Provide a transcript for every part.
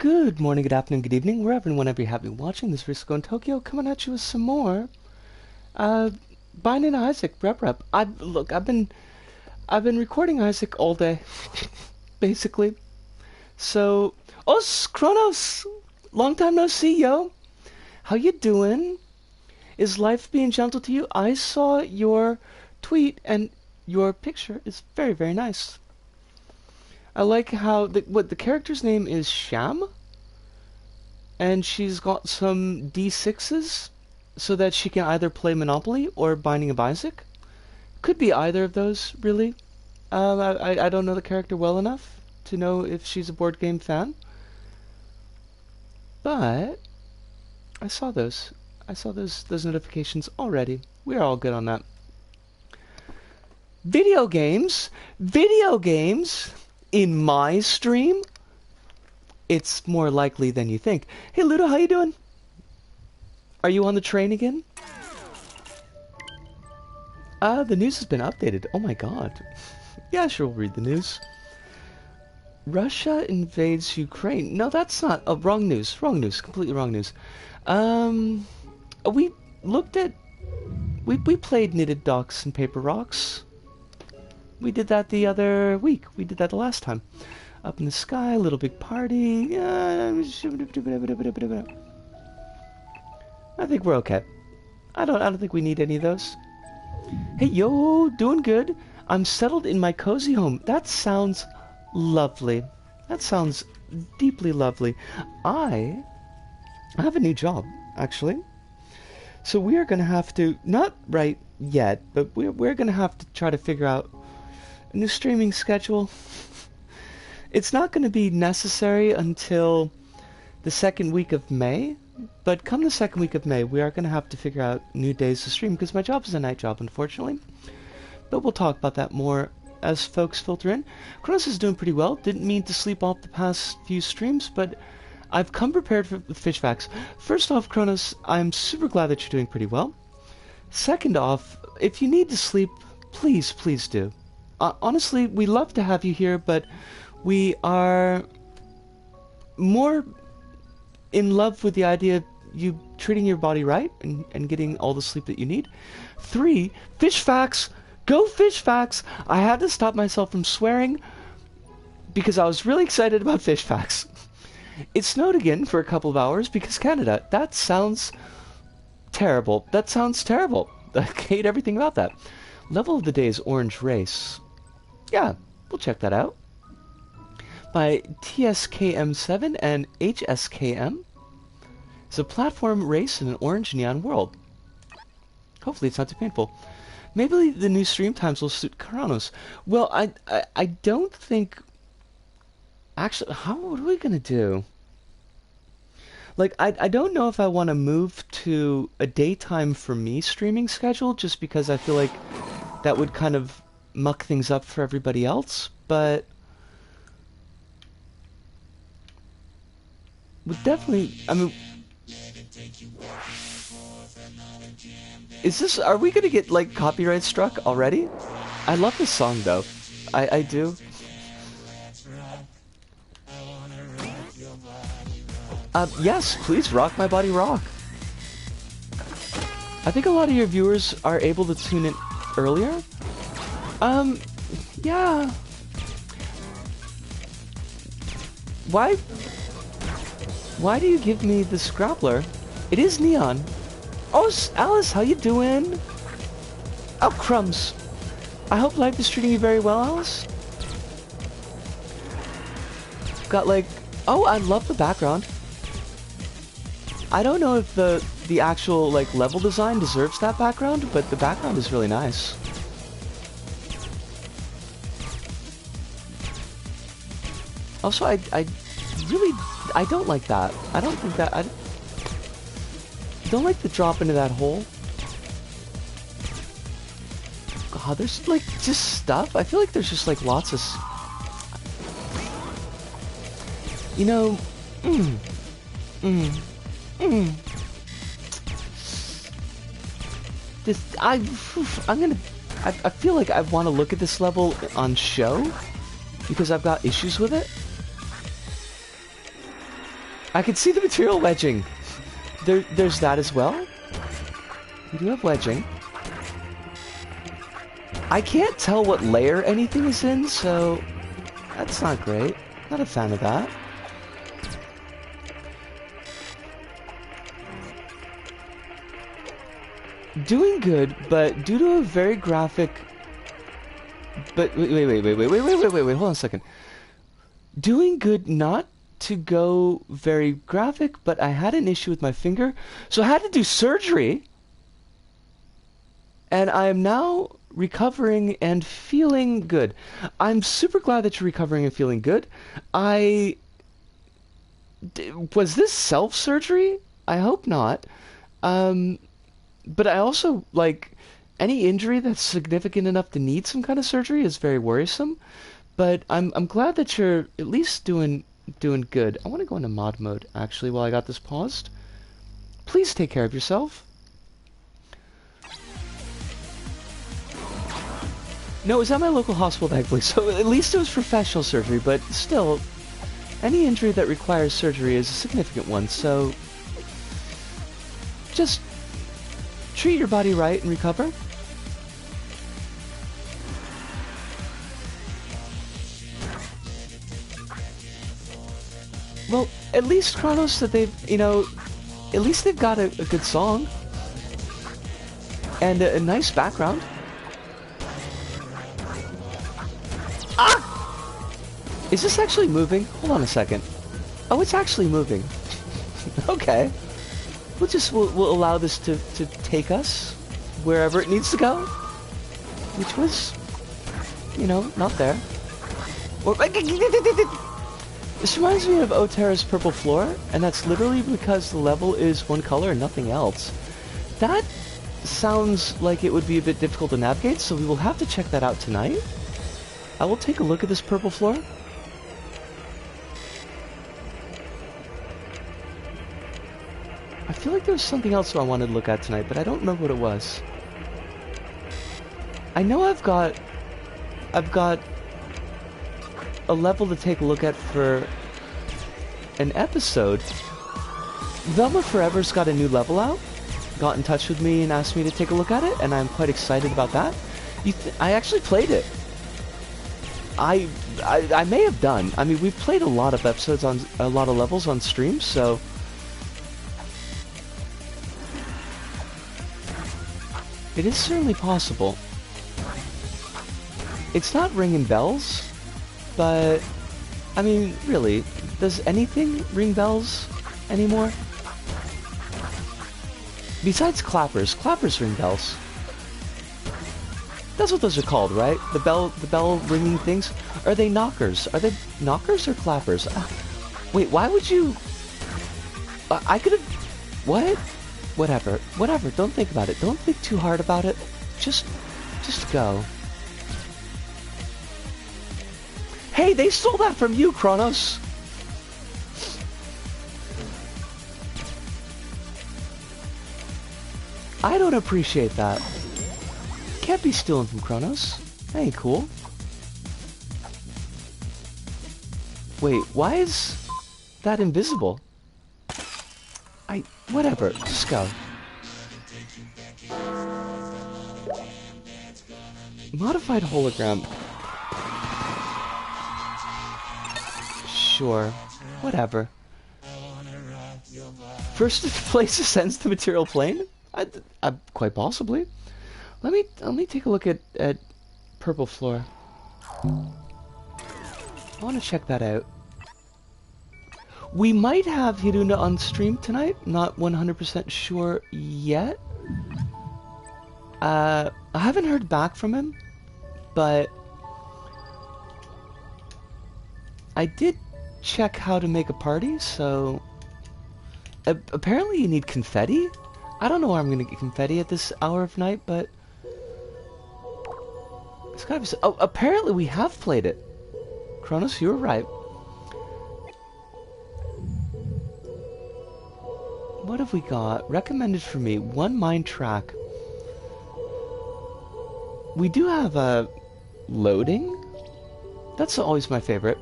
Good morning, good afternoon, good evening, wherever and whenever you have been watching this Risco in Tokyo, coming at you with some more. Binding Isaac, rep. I've been recording Isaac all day, basically. So, Kronos, long time no see, yo. How you doing? Is life being gentle to you? I saw your tweet, and your picture is very, very nice. I like how the character's name is Sham, and she's got some D6s so that she can either play Monopoly or Binding of Isaac. Could be either of those, really. I don't know the character well enough to know if she's a board game fan, but I saw those notifications already. We're all good on that. Video games in my stream. It's more likely than you think. Hey Ludo, how you doing? Are you on the train again? The news has been updated. Oh my god. Yeah, sure, we'll read the news. Russia invades Ukraine. No, that's not. Oh, wrong news. Completely wrong news. We looked at... We played Knitted Docks and Paper Rocks. We did that the other week. We did that the last time. Up in the Sky, Little Big Party. I think we're okay. I don't think we need any of those. Hey, yo, doing good. I'm settled in my cozy home. That sounds lovely. That sounds deeply lovely. I have a new job, actually. So we are going to have to, not right yet, but we're going to have to try to figure out a new streaming schedule. It's not going to be necessary until the second week of May, but come the second week of May, we are going to have to figure out new days to stream, because my job is a night job, unfortunately. But we'll talk about that more as folks filter in. Kronos is doing pretty well. Didn't mean to sleep off the past few streams, but I've come prepared with fish facts. First off, Kronos, I'm super glad that you're doing pretty well. Second off, if you need to sleep, please do. Honestly, we love to have you here, but we are more in love with the idea of you treating your body right and getting all the sleep that you need. 3, fish facts! Go fish facts! I had to stop myself from swearing because I was really excited about fish facts. It snowed again for a couple of hours because Canada. That sounds terrible. I hate everything about that. Level of the day is Orange Race. Yeah, we'll check that out. By TSKM7 and HSKM. It's a platform race in an orange neon world. Hopefully it's not too painful. Maybe the new stream times will suit Kronos. Well, I don't think... Actually, what are we gonna do? Like, I don't know if I want to move to a daytime for me streaming schedule, just because I feel like that would kind of muck things up for everybody else, but... Would definitely... I mean... Are we gonna get, like, copyright struck already? I love this song, though. I do. Yes, please rock my body rock. I think a lot of your viewers are able to tune in earlier. Yeah. Why do you give me the Scrappler? It is neon. Oh, Alice, how you doing? Oh, crumbs. I hope life is treating you very well, Alice. Got like... Oh, I love the background. I don't know if the actual, like, level design deserves that background, but the background is really nice. Also, I don't like that. I don't think that... I don't like the drop into that hole. God, there's, like, just stuff. I feel like there's just, like, lots of... You know... I feel like I want to look at this level on show, because I've got issues with it. I can see the material wedging. There's that as well. We do have wedging. I can't tell what layer anything is in, so that's not great. Not a fan of that. Doing good, but due to a very graphic... But wait, hold on a second. Doing good, not to go very graphic, but I had an issue with my finger, so I had to do surgery. And I am now recovering and feeling good. I'm super glad that you're recovering and feeling good. Was this self-surgery? I hope not. But I also, like, any injury that's significant enough to need some kind of surgery is very worrisome. But I'm glad that you're at least doing good. I want to go into mod mode, actually, while I got this paused. Please take care of yourself. No, it was at my local hospital, thankfully, so at least it was professional surgery, but still, any injury that requires surgery is a significant one, so just treat your body right and recover. Well, at least Kronos that they've, you know, at least they've got a good song and a nice background. Ah! Is this actually moving? Hold on a second. Oh, it's actually moving. Okay. We'll allow this to take us wherever it needs to go. Which was, you know, not there. Or this reminds me of Otera's Purple Floor, and that's literally because the level is one color and nothing else. That sounds like it would be a bit difficult to navigate, so we will have to check that out tonight. I will take a look at this Purple Floor. I feel like there was something else I wanted to look at tonight, but I don't remember what it was. I know I've got a level to take a look at for an episode. Velma Forever's got a new level out, got in touch with me and asked me to take a look at it, and I'm quite excited about that. I actually played it. I may have done. I mean, we've played a lot of episodes on a lot of levels on stream, so it is certainly possible. It's not ringing bells, but I mean, really, does anything ring bells anymore? Besides clappers, clappers ring bells. That's what those are called, right? The bell ringing things. Are they knockers? Are they knockers or clappers? Wait, why would you? I could have. What? Whatever. Don't think about it. Don't think too hard about it. Just go. Hey, they stole that from you, Kronos. I don't appreciate that. Can't be stealing from Kronos. That ain't cool. Wait, why is that invisible? Whatever, just go. Modified hologram. Sure, whatever. First place ascends the material plane? Quite possibly. Let me take a look at Purple Floor. I want to check that out. We might have Hiruna on stream tonight. Not 100% sure yet. I haven't heard back from him, but I did check how to make a party, so apparently you need confetti. I don't know where I'm gonna get confetti at this hour of night, but it's gotta be. Oh, apparently we have played it. Kronos, you were right. What have we got? Recommended for me. One mine track. We do have a loading. That's always my favorite.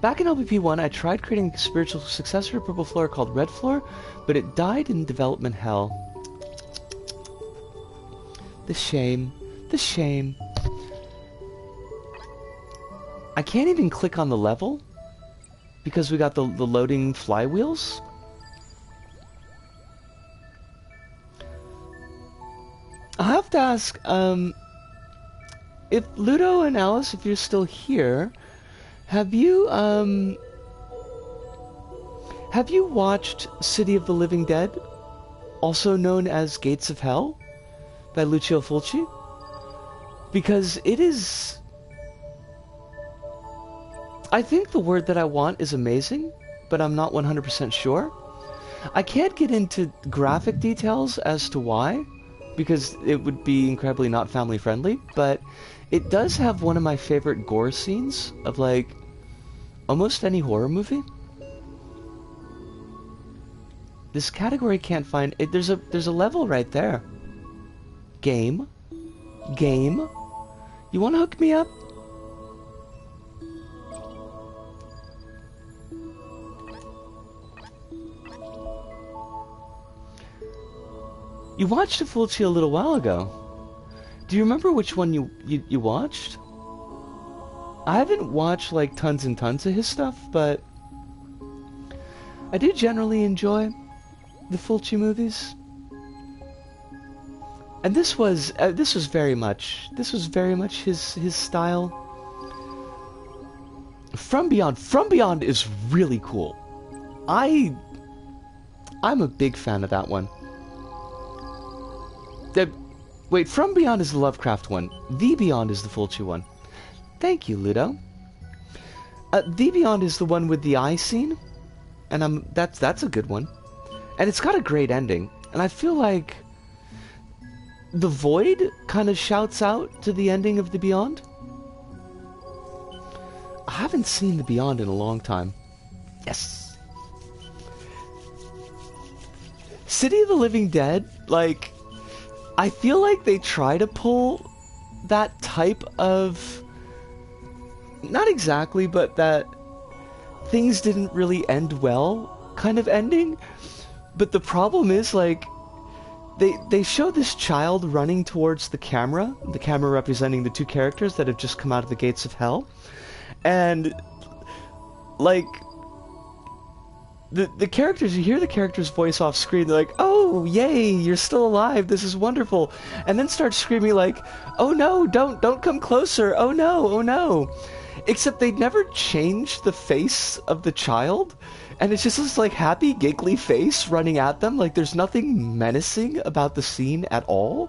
Back in LBP 1, I tried creating a spiritual successor to Purple Floor called Red Floor, but it died in development hell. The shame. The shame. I can't even click on the level because we got the loading flywheels. I'll have to ask, if Ludo and Alice, if you're still here, have you watched City of the Living Dead, also known as Gates of Hell, by Lucio Fulci? Because it is... I think the word that I want is amazing, but I'm not 100% sure. I can't get into graphic details as to why, because it would be incredibly not family friendly, but it does have one of my favorite gore scenes of, like, almost any horror movie. This category can't find it. There's a level right there. Game. Game. You want to hook me up? You watched a Fulci a little while ago. Do you remember which one you watched? I haven't watched like tons and tons of his stuff, but I do generally enjoy the Fulci movies. And this was very much his style. From Beyond is really cool. I'm a big fan of that one. Wait, From Beyond is the Lovecraft one. The Beyond is the Fulci one. Thank you, Ludo. The Beyond is the one with the eye scene, and that's a good one, and it's got a great ending. And I feel like The Void kind of shouts out to the ending of The Beyond. I haven't seen The Beyond in a long time. Yes. City of the Living Dead, like, I feel like they try to pull that type of, not exactly, but that things didn't really end well kind of ending. But the problem is, like, they show this child running towards the camera representing the two characters that have just come out of the gates of hell. And, like, the characters, you hear the character's voice off screen, they're like, oh, yay, you're still alive, this is wonderful. And then start screaming like, oh no, don't come closer, oh no, oh no. Except they never change the face of the child, and it's just this like happy, giggly face running at them. Like there's nothing menacing about the scene at all.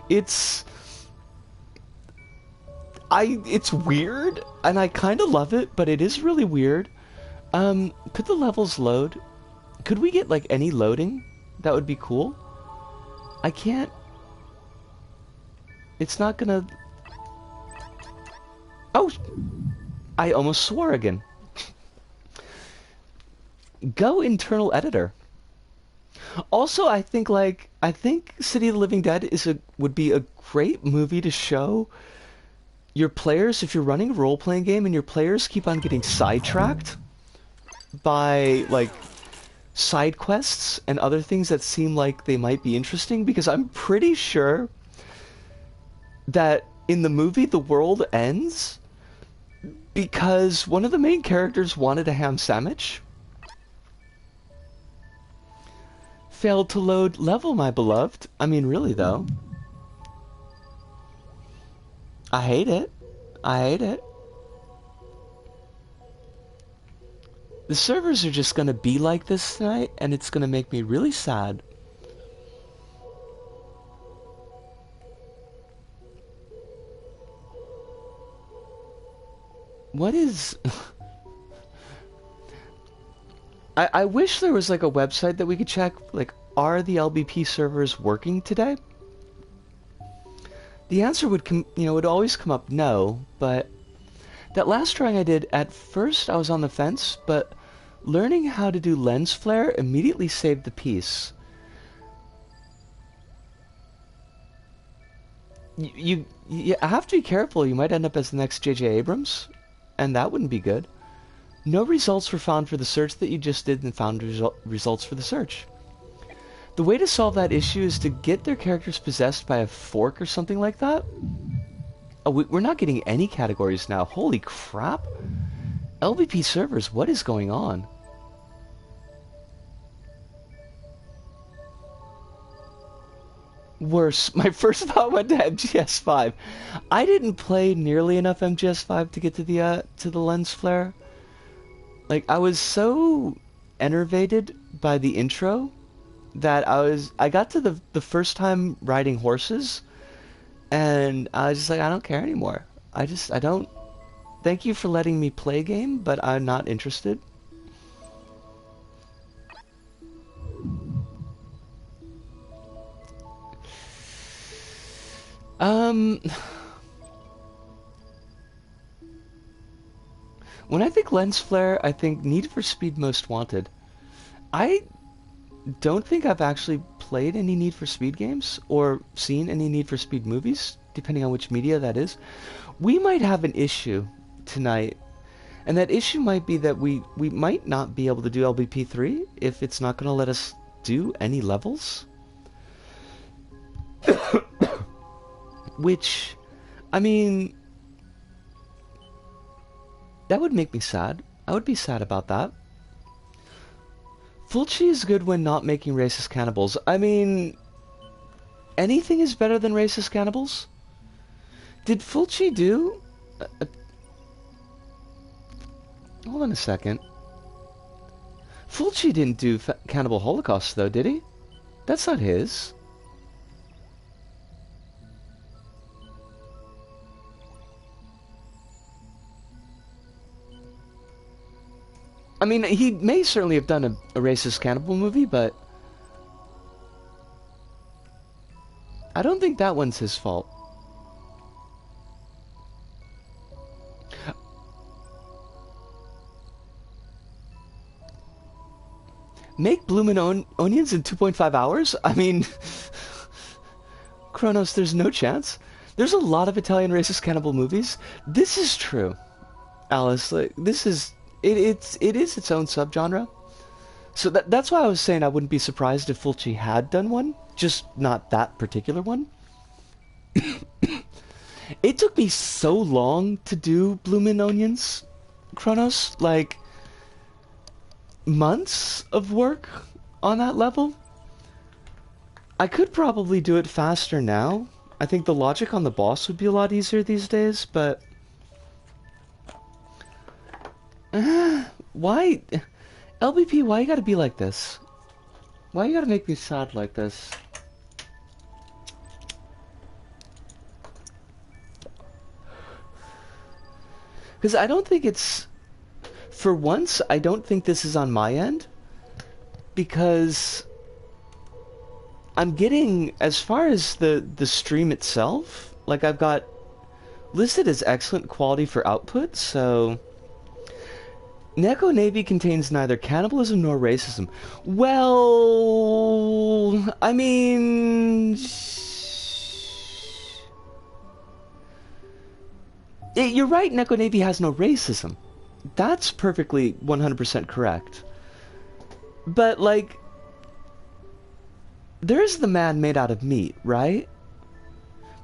It's weird, and I kind of love it, but it is really weird. Could the levels load? Could we get, like, any loading? That would be cool. I can't... It's not gonna... Oh! I almost swore again. Go internal editor. Also, I think City of the Living Dead would be a great movie to show your players if you're running a role-playing game and your players keep on getting sidetracked by, like, side quests and other things that seem like they might be interesting, because I'm pretty sure that in the movie the world ends because one of the main characters wanted a ham sandwich. Failed to load level, my beloved. I mean, really, though. I hate it. I hate it. The servers are just gonna be like this tonight, and it's gonna make me really sad. What is... I wish there was like a website that we could check, like, are the LBP servers working today? The answer would would always come up no, but that last drawing I did, at first I was on the fence, but learning how to do lens flare immediately saved the piece. You have to be careful, you might end up as the next J.J. Abrams, and that wouldn't be good. No results were found for the search that you just did and found results for the search. The way to solve that issue is to get their characters possessed by a fork or something like that. Oh, we're not getting any categories now. Holy crap. LBP Servers, what is going on? Worse. My first thought went to MGS5. I didn't play nearly enough MGS5 to get to the lens flare. Like, I was so enervated by the intro that I got to the first time riding horses, and I was just like, I don't care anymore. I don't. Thank you for letting me play a game, but I'm not interested. When I think lens flare, I think Need for Speed Most Wanted. I don't think I've actually played any Need for Speed games or seen any Need for Speed movies, depending on which media that is. We might have an issue tonight, and that issue might be that we might not be able to do LBP3 if it's not going to let us do any levels. Which, I mean, that would make me sad. I would be sad about that. Fulci is good when not making racist cannibals. I mean, anything is better than racist cannibals? Did Fulci do... hold on a second. Fulci didn't do Cannibal Holocaust, though, did he? That's not his. I mean, he may certainly have done a racist cannibal movie, but I don't think that one's his fault. Make bloomin' onions in 2.5 hours? I mean, Kronos, there's no chance. There's a lot of Italian racist cannibal movies. This is true, Alice. Like, this is... It is its own subgenre. So that's why I was saying I wouldn't be surprised if Fulci had done one, just not that particular one. It took me so long to do bloomin' onions, Kronos, like months of work on that level. I could probably do it faster now. I think the logic on the boss would be a lot easier these days, but why, LBP, why you gotta be like this? Why you gotta make me sad like this? Because I don't think it's... For once, I don't think this is on my end. Because I'm getting, as far as the stream itself, like I've got listed as excellent quality for output, so... Neko Navy contains neither cannibalism nor racism. Well, I mean... You're right, Neko Navy has no racism. That's perfectly 100% correct. But, like... There's the man made out of meat, right?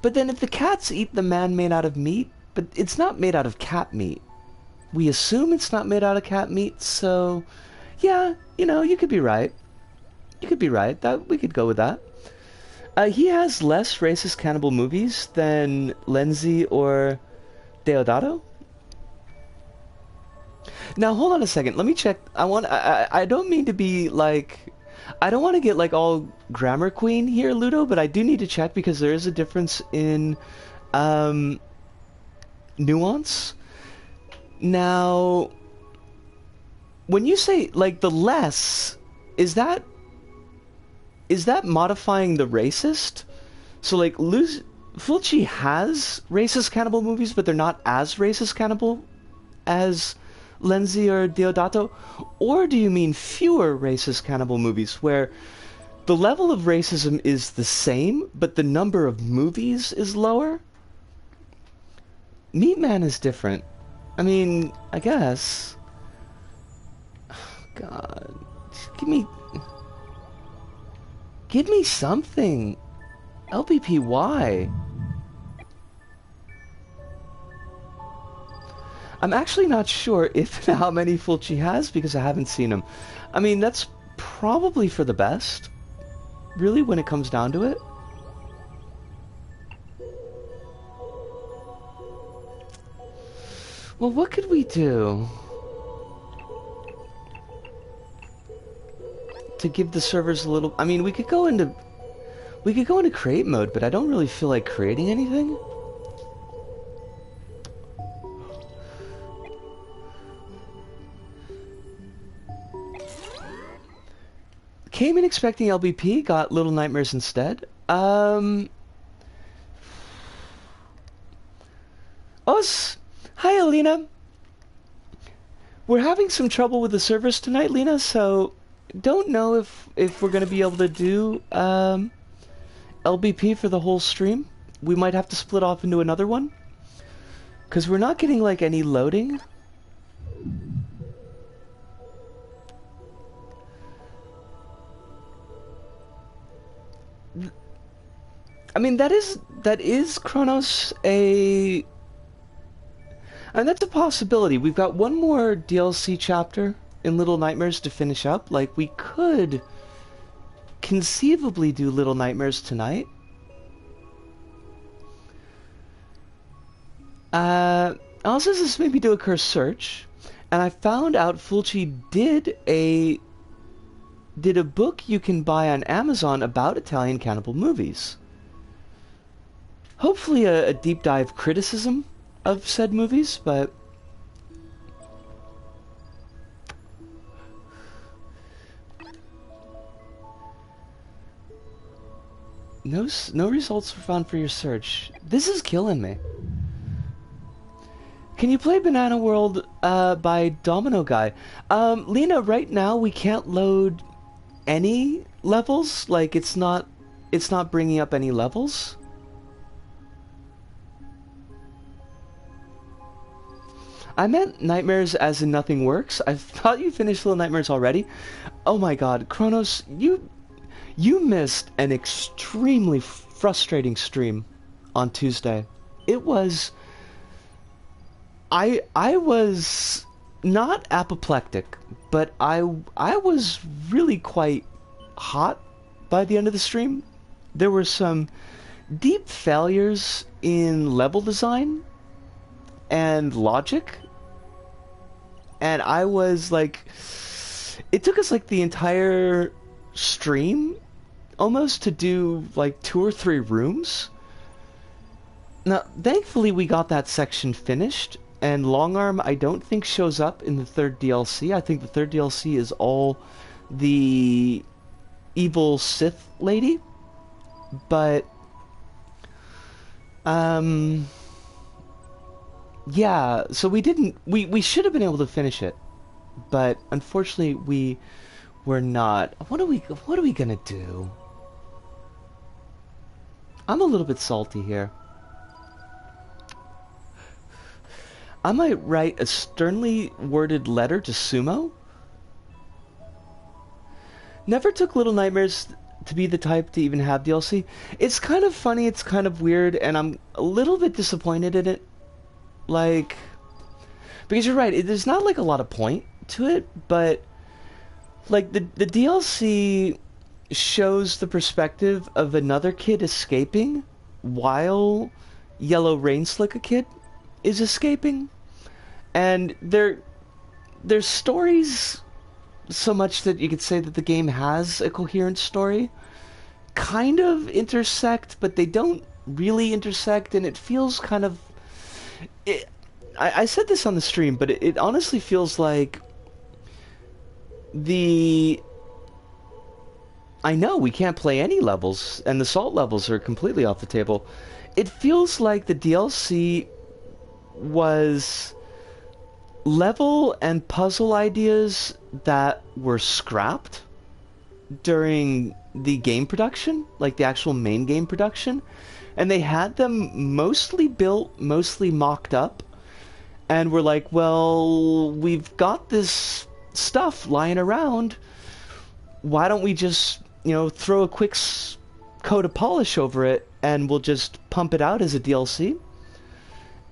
But then if the cats eat the man made out of meat, but it's not made out of cat meat. We assume it's not made out of cat meat, so... Yeah, you know, you could be right. You could be right. We could go with that. He has less racist cannibal movies than Lenzi or Deodato. Now, hold on a second. Let me check. I don't mean to be, like... I don't want to get, like, all grammar queen here, Ludo, but I do need to check because there is a difference in, nuance. Now, when you say, like, the less, is that modifying the racist? So, like, Fulci has racist cannibal movies, but they're not as racist cannibal as Lenzi or Deodato? Or do you mean fewer racist cannibal movies, where the level of racism is the same, but the number of movies is lower? Meat Man is different. I mean, I guess. God. Give me... Give me something. LBP, why? I'm actually not sure if and how many Fulci has because I haven't seen him. I mean, that's probably for the best, really, when it comes down to it. Well, what could we do to give the servers a little... I mean, we could go into create mode, but I don't really feel like creating anything. Came in expecting LBP, got Little Nightmares instead. Us. Hi, Alina. We're having some trouble with the servers tonight, Lena, so don't know if we're going to be able to do LBP for the whole stream. We might have to split off into another one, because we're not getting, like, any loading. I mean, that is Kronos a... And that's a possibility. We've got one more DLC chapter in Little Nightmares to finish up. Like, we could conceivably do Little Nightmares tonight. Also, this made me do a curse search, and I found out Fulci did a book you can buy on Amazon about Italian cannibal movies. Hopefully a deep dive criticism of said movies, but no results were found for your search. This is killing me. Can you play Banana World by Domino Guy? Lena, right now we can't load any levels. Like, it's not bringing up any levels. I meant Nightmares as in nothing works. I thought you finished Little Nightmares already. Oh my god, Kronos, you missed an extremely frustrating stream on Tuesday. It was... I was not apoplectic, but I was really quite hot by the end of the stream. There were some deep failures in level design and logic. And I was like, it took us like the entire stream almost to do like 2 or 3 rooms. Now, thankfully we got that section finished, and Longarm I don't think shows up in the 3rd DLC. I think the 3rd DLC is all the evil Sith lady. But, yeah, so we should have been able to finish it, but unfortunately we were not. What are we gonna do? I'm a little bit salty here. I might write a sternly worded letter to Sumo. Never took Little Nightmares to be the type to even have DLC. It's kind of funny, it's kind of weird, and I'm a little bit disappointed in it. Like, because you're right, there's not like a lot of point to it, but like the DLC shows the perspective of another kid escaping while Yellow Rainslick kid is escaping, and there's stories so much that you could say that the game has a coherent story kind of intersect, but they don't really intersect, and it feels kind of... I said this on the stream, but it honestly feels like I know we can't play any levels, and the salt levels are completely off the table. It feels like the DLC was level and puzzle ideas that were scrapped during the game production, like the actual main game production, and they had them mostly built, mostly mocked up, and we're like, well, we've got this stuff lying around, why don't we just, you know, throw a quick coat of polish over it, and we'll just pump it out as a DLC.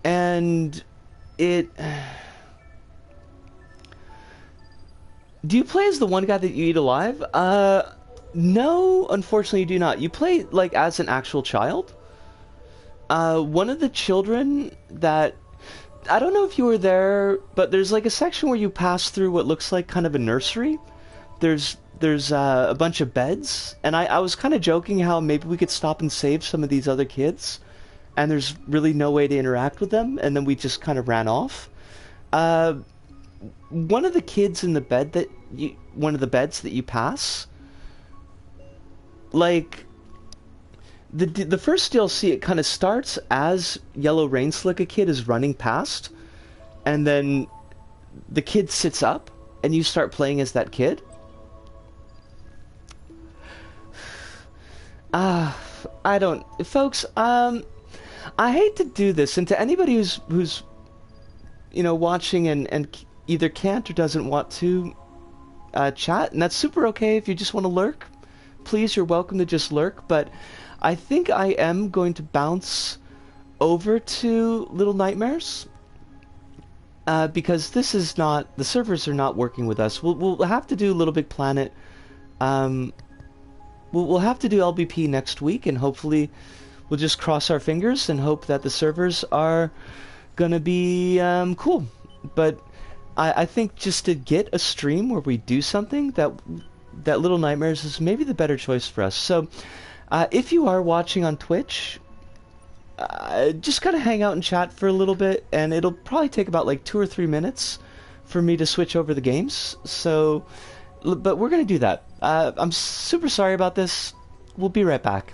And it... Do you play as the one guy that you eat alive? No, unfortunately you do not. You play, like, as an actual child. One of the children that... I don't know if you were there, but there's, like, a section where you pass through what looks like kind of a nursery. There's a bunch of beds, and I was kind of joking how maybe we could stop and save some of these other kids, and there's really no way to interact with them, and then we just kind of ran off. One of the kids in the bed one of the beds that you pass, like, the first DLC, it kind of starts as Yellow Rain Slick, a kid is running past, and then the kid sits up, and you start playing as that kid. I don't... Folks, I hate to do this, and to anybody who's you know, watching and either can't or doesn't want to chat, and that's super okay if you just want to lurk. Please, you're welcome to just lurk, but I think I am going to bounce over to Little Nightmares, because this is not... The servers are not working with us. We'll have to do LittleBigPlanet. We'll have to do LBP next week, and hopefully we'll just cross our fingers and hope that the servers are gonna be cool. But I think just to get a stream where we do something, that Little Nightmares is maybe the better choice for us. So if you are watching on Twitch, just gotta hang out and chat for a little bit, and it'll probably take about like 2 or 3 minutes for me to switch over the games. So, but we're gonna do that. I'm super sorry about this. We'll be right back.